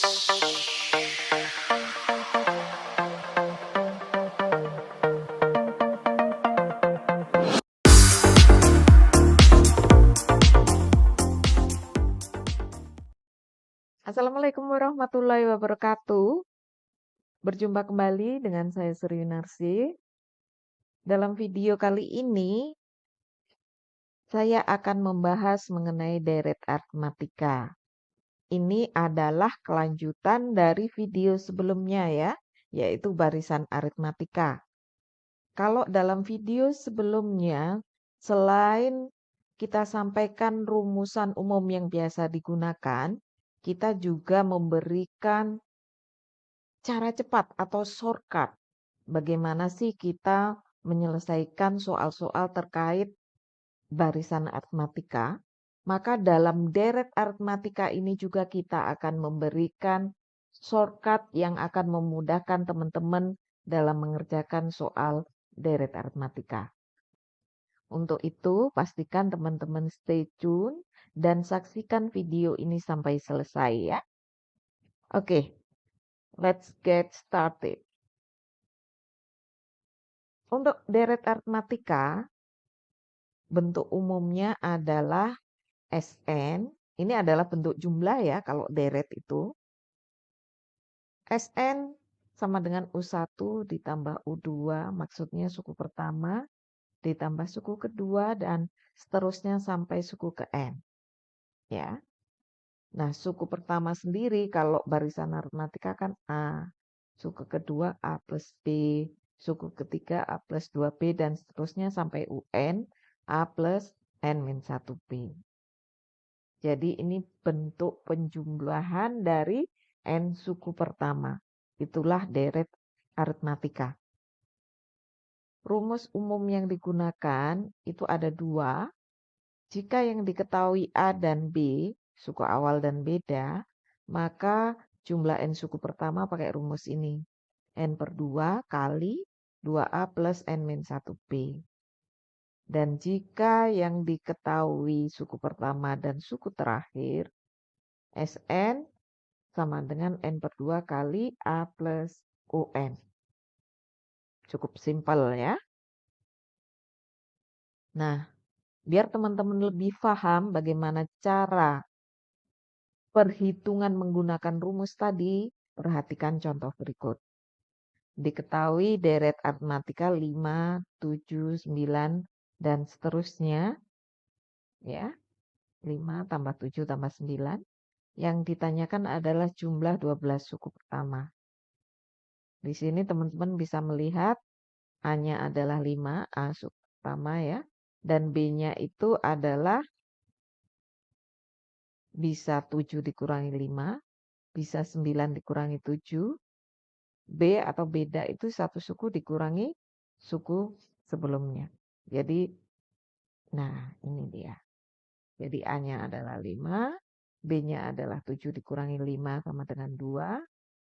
Assalamualaikum warahmatullahi wabarakatuh. Berjumpa kembali dengan saya Sri Yunarsi. Dalam video kali ini, saya akan membahas mengenai deret aritmatika. Ini adalah kelanjutan dari video sebelumnya ya, yaitu barisan aritmatika. Kalau dalam video sebelumnya, selain kita sampaikan rumusan umum yang biasa digunakan, kita juga memberikan cara cepat atau shortcut. Bagaimana sih kita menyelesaikan soal-soal terkait barisan aritmatika? Maka dalam deret aritmatika ini juga kita akan memberikan shortcut yang akan memudahkan teman-teman dalam mengerjakan soal deret aritmatika. Untuk itu, pastikan teman-teman stay tune dan saksikan video ini sampai selesai ya. Oke, let's get started. Untuk deret aritmatika, bentuk umumnya adalah SN. Ini adalah bentuk jumlah ya kalau deret itu. SN sama dengan U1 ditambah U2, maksudnya suku pertama, ditambah suku kedua, dan seterusnya sampai suku ke N. Ya. Nah, suku pertama sendiri kalau barisan aritmatika kan A. Suku kedua A plus B. Suku ketiga A plus 2B dan seterusnya sampai UN A plus N-1B. Jadi ini bentuk penjumlahan dari N suku pertama. Itulah deret aritmatika. Rumus umum yang digunakan itu ada dua. Jika yang diketahui A dan B, suku awal dan beda, maka jumlah N suku pertama pakai rumus ini. N per 2 kali 2A plus N-1B. Dan jika yang diketahui suku pertama dan suku terakhir, Sn sama dengan N per 2 kali A plus UN. Cukup simpel ya. Nah, biar teman-teman lebih paham bagaimana cara perhitungan menggunakan rumus tadi, perhatikan contoh berikut. Diketahui deret aritmatika 5, 7, 9, dan seterusnya. Ya, 5 tambah 7 tambah 9. Yang ditanyakan adalah jumlah 12 suku pertama. Di sini teman-teman bisa melihat A-nya adalah 5, A suku pertama ya. Dan B-nya itu adalah bisa 7 dikurangi 5, bisa 9 dikurangi 7. B atau beda itu satu suku dikurangi suku sebelumnya. Jadi, nah ini dia. Jadi A-nya adalah 5, B-nya adalah 7 dikurangi 5 sama dengan 2,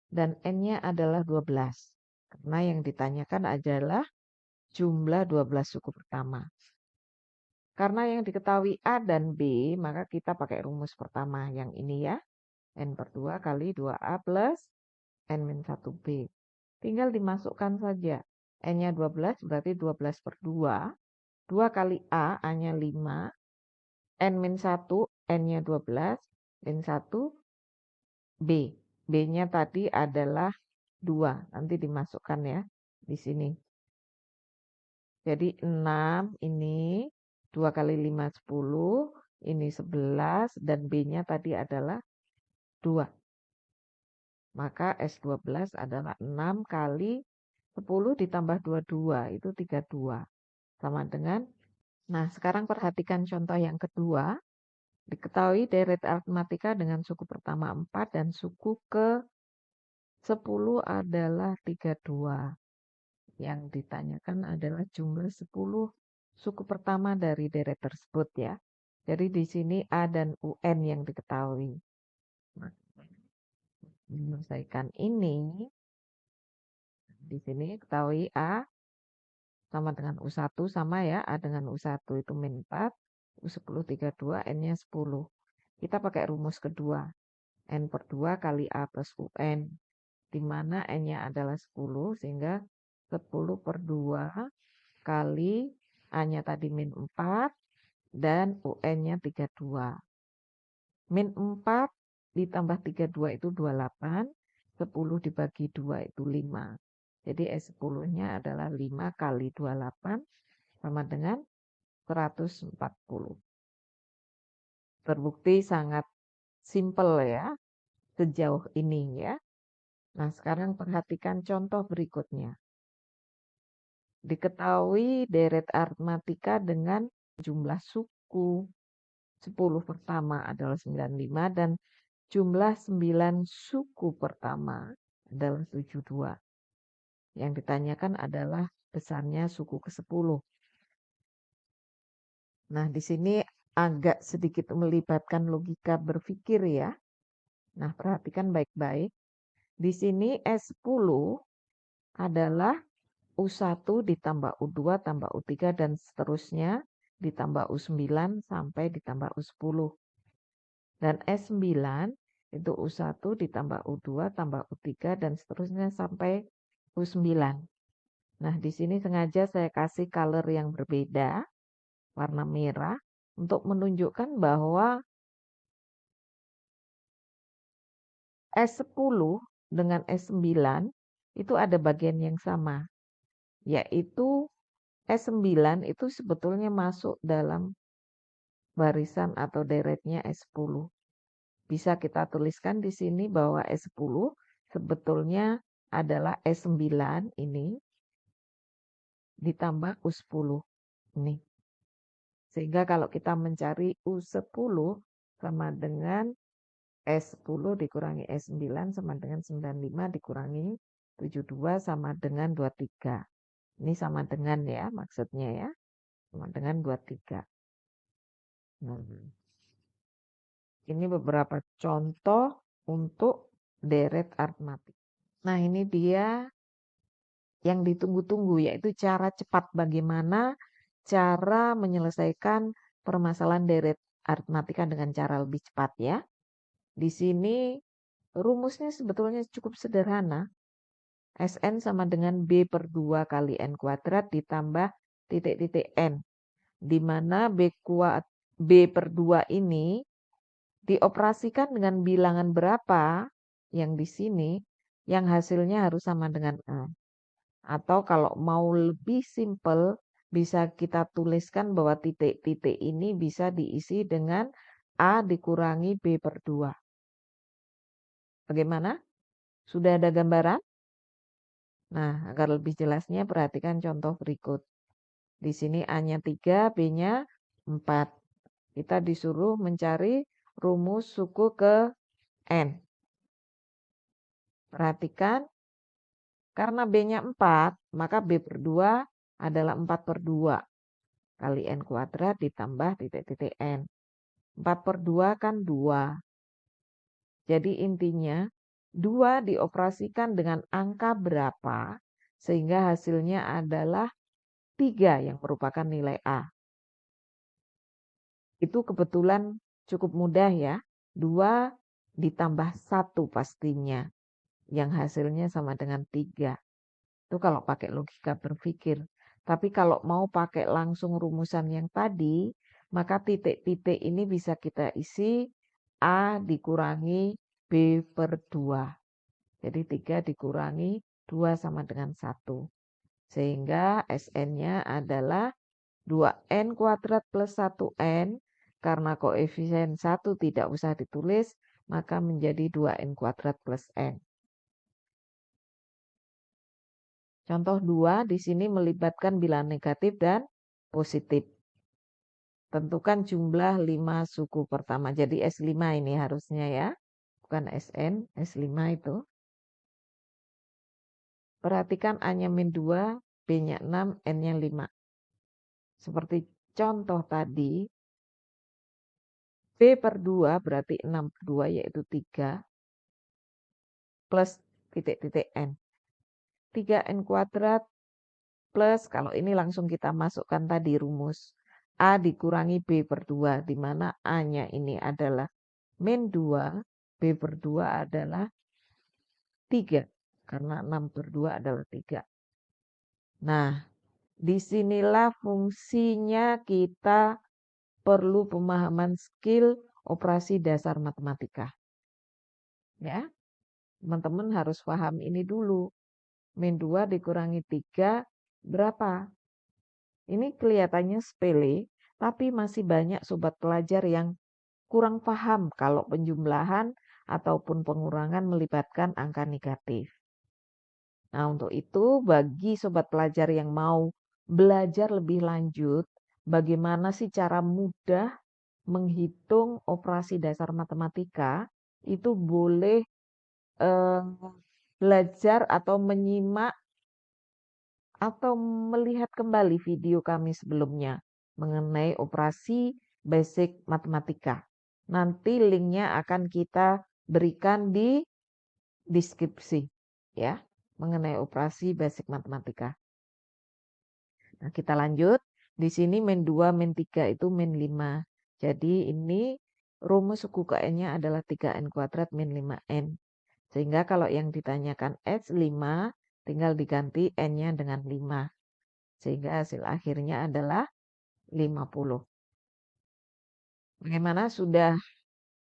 dan N-nya adalah 12. Karena yang ditanyakan adalah jumlah 12 suku pertama. Karena yang diketahui A dan B, maka kita pakai rumus pertama yang ini ya. N per 2 kali 2A plus N-1B. Tinggal dimasukkan saja. N-nya 12 berarti 12 per 2. 2 kali A, A-nya 5. N-1, N-nya 12. N1, B. B-nya tadi adalah 2. Nanti dimasukkan ya di sini. Jadi 6 ini 2 kali 5 10, ini 11 dan B-nya tadi adalah 2. Maka S12 adalah 6 kali 10 ditambah 22 itu 32. Sama dengan, nah sekarang perhatikan contoh yang kedua. Diketahui deret aritmatika dengan suku pertama 4 dan suku ke 10 adalah 32. Yang ditanyakan adalah jumlah 10 suku pertama dari deret tersebut ya. Jadi di sini A dan UN yang diketahui. Menyelesaikan ini, di sini ketahui A sama dengan U1 sama ya. A dengan U1 itu min 4, U10 32, N-nya 10. Kita pakai rumus kedua. N per 2 kali A plus UN, di mana N-nya adalah 10, sehingga 10 per 2 kali A-nya tadi min 4, dan UN-nya 32. Min 4 ditambah 32 itu 28, 10 dibagi 2 itu 5. Jadi S10-nya adalah 5 kali 28 sama dengan 140. Terbukti sangat simpel ya, sejauh ini ya. Nah, sekarang perhatikan contoh berikutnya. Diketahui deret aritmatika dengan jumlah suku. 10 pertama adalah 95 dan jumlah 9 suku pertama adalah 72. Yang ditanyakan adalah besarnya suku ke-10. Nah, di sini agak sedikit melibatkan logika berpikir ya. Nah, perhatikan baik-baik. Di sini S10 adalah U1 ditambah U2 tambah U3 dan seterusnya ditambah U9 sampai ditambah U10. Dan S9 itu U1 ditambah U2 tambah U3 dan seterusnya sampai U9. Nah, di sini sengaja saya kasih color yang berbeda, warna merah, untuk menunjukkan bahwa S10 dengan S9 itu ada bagian yang sama, yaitu S9 itu sebetulnya masuk dalam barisan atau deretnya S10. Bisa kita tuliskan di sini bahwa S10 sebetulnya adalah S9 ini ditambah U10 ini. Sehingga kalau kita mencari U10 sama dengan S10 dikurangi S9 sama dengan 95 dikurangi 72 sama dengan 23. Ini sama dengan ya maksudnya ya. Sama dengan 23. Nah, ini beberapa contoh untuk deret aritmatik. Nah, ini dia yang ditunggu-tunggu, yaitu cara cepat bagaimana cara menyelesaikan permasalahan deret aritmatika dengan cara lebih cepat ya. Di sini rumusnya sebetulnya cukup sederhana. Sn sama dengan B per 2 kali N kuadrat ditambah titik-titik N. Di mana B per 2 ini dioperasikan dengan bilangan berapa yang di sini, yang hasilnya harus sama dengan A. Atau kalau mau lebih simpel, bisa kita tuliskan bahwa titik-titik ini bisa diisi dengan A dikurangi B per 2. Bagaimana? Sudah ada gambaran? Nah, agar lebih jelasnya perhatikan contoh berikut. Di sini A-nya 3, B-nya 4. Kita disuruh mencari rumus suku ke N. Perhatikan, karena B-nya 4, maka B per 2 adalah 4 per 2 kali N kuadrat ditambah titik-titik N. 4 per 2 kan 2. Jadi intinya 2 dioperasikan dengan angka berapa sehingga hasilnya adalah 3 yang merupakan nilai A. Itu kebetulan cukup mudah ya. 2 ditambah 1 pastinya. Yang hasilnya sama dengan 3. Itu kalau pakai logika berpikir. Tapi kalau mau pakai langsung rumusan yang tadi, maka titik-titik ini bisa kita isi A dikurangi B per 2. Jadi 3 dikurangi 2 sama dengan 1. Sehingga Sn-nya adalah 2n kuadrat plus 1n. Karena koefisien 1 tidak usah ditulis, maka menjadi 2n kuadrat plus n. Contoh 2 di sini melibatkan bilangan negatif dan positif. Tentukan jumlah 5 suku pertama. Jadi S5 ini harusnya ya. Bukan Sn, S5 itu. Perhatikan A-nya min 2, B-nya 6, N-nya 5. Seperti contoh tadi, B per 2 berarti 6 per 2 yaitu 3. Plus titik-titik N. 3N kuadrat plus, kalau ini langsung kita masukkan tadi rumus. A dikurangi B per 2, di mana A-nya ini adalah min 2, B/2 adalah 3, karena 6/2 adalah 3. Nah, disinilah fungsinya kita perlu pemahaman skill operasi dasar matematika. Ya, teman-teman harus paham ini dulu. Min 2 dikurangi 3 berapa? Ini kelihatannya sepele, tapi masih banyak sobat pelajar yang kurang paham kalau penjumlahan ataupun pengurangan melibatkan angka negatif. Nah, untuk itu bagi sobat pelajar yang mau belajar lebih lanjut, bagaimana sih cara mudah menghitung operasi dasar matematika, itu boleh eh, belajar atau menyimak atau melihat kembali video kami sebelumnya mengenai operasi basic matematika. Nanti linknya akan kita berikan di deskripsi ya, mengenai operasi basic matematika. Nah, kita lanjut. Di sini min 2, min 3 itu min 5. Jadi ini rumus suku KN-nya adalah 3n kuadrat min 5n. Sehingga kalau yang ditanyakan S5 tinggal diganti n-nya dengan 5. Sehingga hasil akhirnya adalah 50. Bagaimana, sudah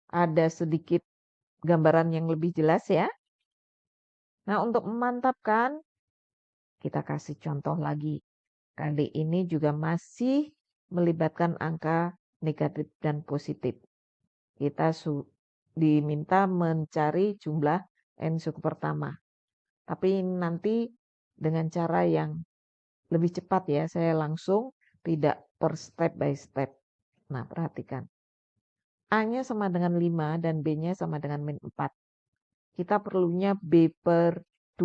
ada sedikit gambaran yang lebih jelas ya? Nah, untuk memantapkan, kita kasih contoh lagi. Kali ini juga masih melibatkan angka negatif dan positif. Kita diminta mencari jumlah n suku pertama. Tapi nanti dengan cara yang lebih cepat ya, saya langsung tidak per step by step. Nah, perhatikan. A-nya sama dengan 5 dan B-nya sama dengan min 4. Kita perlunya B/2.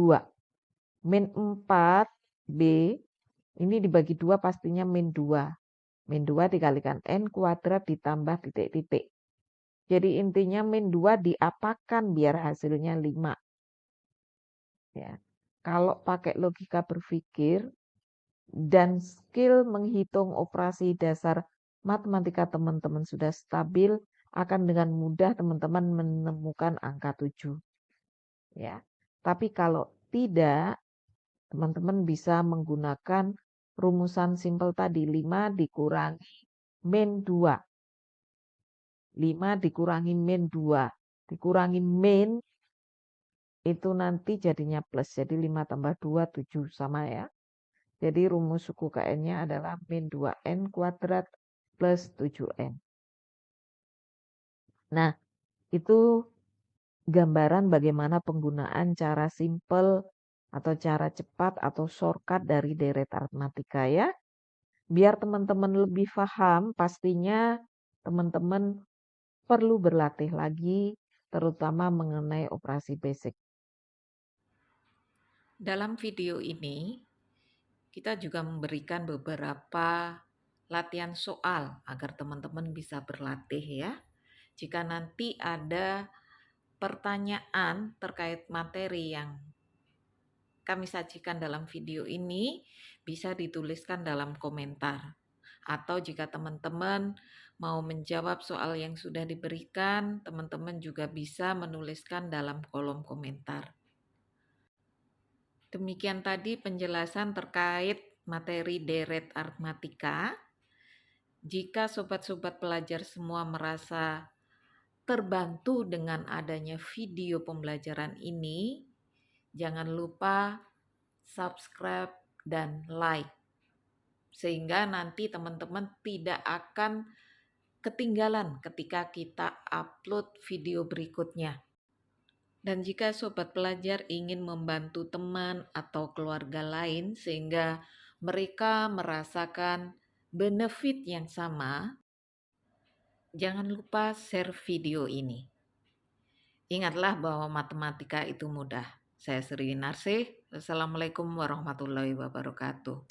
Min 4 B ini dibagi 2 pastinya min 2. Min 2 dikalikan n kuadrat ditambah titik-titik. Jadi intinya min 2 diapakan biar hasilnya 5. Ya. Kalau pakai logika berpikir dan skill menghitung operasi dasar matematika teman-teman sudah stabil, akan dengan mudah teman-teman menemukan angka 7. Ya. Tapi kalau tidak, teman-teman bisa menggunakan rumusan simpel tadi, 5 dikurangi min 2. 5 dikurangi min 2. Dikurangi min itu nanti jadinya plus. Jadi 5 tambah 2, 7 sama ya. Jadi rumus suku KN-nya adalah min 2n kuadrat plus 7n. Nah, itu gambaran bagaimana penggunaan cara simpel atau cara cepat atau shortcut dari deret aritmatika ya. Biar teman-teman lebih paham, pastinya teman-teman perlu berlatih lagi, terutama mengenai operasi basic. Dalam video ini, kita juga memberikan beberapa latihan soal agar teman-teman bisa berlatih ya. Jika nanti ada pertanyaan terkait materi yang kami sajikan dalam video ini, bisa dituliskan dalam komentar. Atau jika teman-teman mau menjawab soal yang sudah diberikan, teman-teman juga bisa menuliskan dalam kolom komentar. Demikian tadi penjelasan terkait materi deret aritmatika. Jika sobat-sobat pelajar semua merasa terbantu dengan adanya video pembelajaran ini, jangan lupa subscribe dan like. Sehingga nanti teman-teman tidak akan ketinggalan ketika kita upload video berikutnya. Dan jika sobat pelajar ingin membantu teman atau keluarga lain sehingga mereka merasakan benefit yang sama, jangan lupa share video ini. Ingatlah bahwa matematika itu mudah. Saya Sri Narsih. Wassalamualaikum warahmatullahi wabarakatuh.